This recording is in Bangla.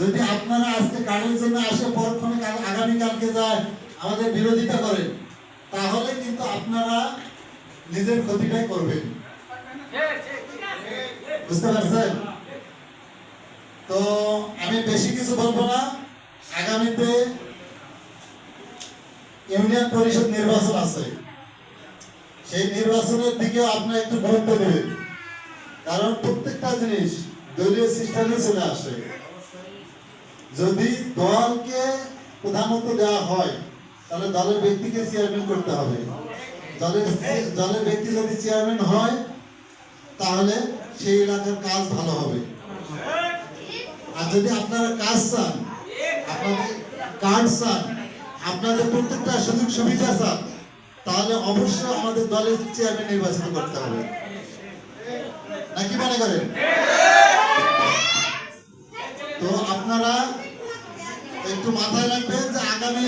যদি আপনারা আজকে কার্ডের জন্য আসে পরক্ষণে আগামীকালকে যায় আমাদের বিরোধিতা করেন, তাহলে কিন্তু আপনারা নিজের ক্ষতিটাই করবেন। বুঝতে পারছেন? তো আমি বেশি কিছু বলবো না। আগামীতে ইউনিয়ন পরিষদ নির্বাচন আছে, সেই নির্বাচনের দিকে আপনারা একটু গুরুত্ব দেবেন, কারণ প্রত্যেকটা জিনিস দলীয় সিস্টেমে চলে আসে। যদি দলকে প্রধানত্ব দেওয়া হয় তাহলে দলের ব্যক্তিকে চেয়ারম্যান করতে হবে। দলের ব্যক্তি যদি চেয়ারম্যান হয় তাহলে সেই এলাকার কাজ ভালো হবে। আর যদি আপনারা কাজ চান, আপনাদের কার্ড চান, আপনাদের প্রত্যেকটা সুযোগ সুবিধা চান, তাহলে অবশ্যই আমাদের দলের চেয়ারম্যান নির্বাচিত করতে হবে। নাকি মনে করেন? তো আপনারা একটু মাথায় রাখবেন যে আগামী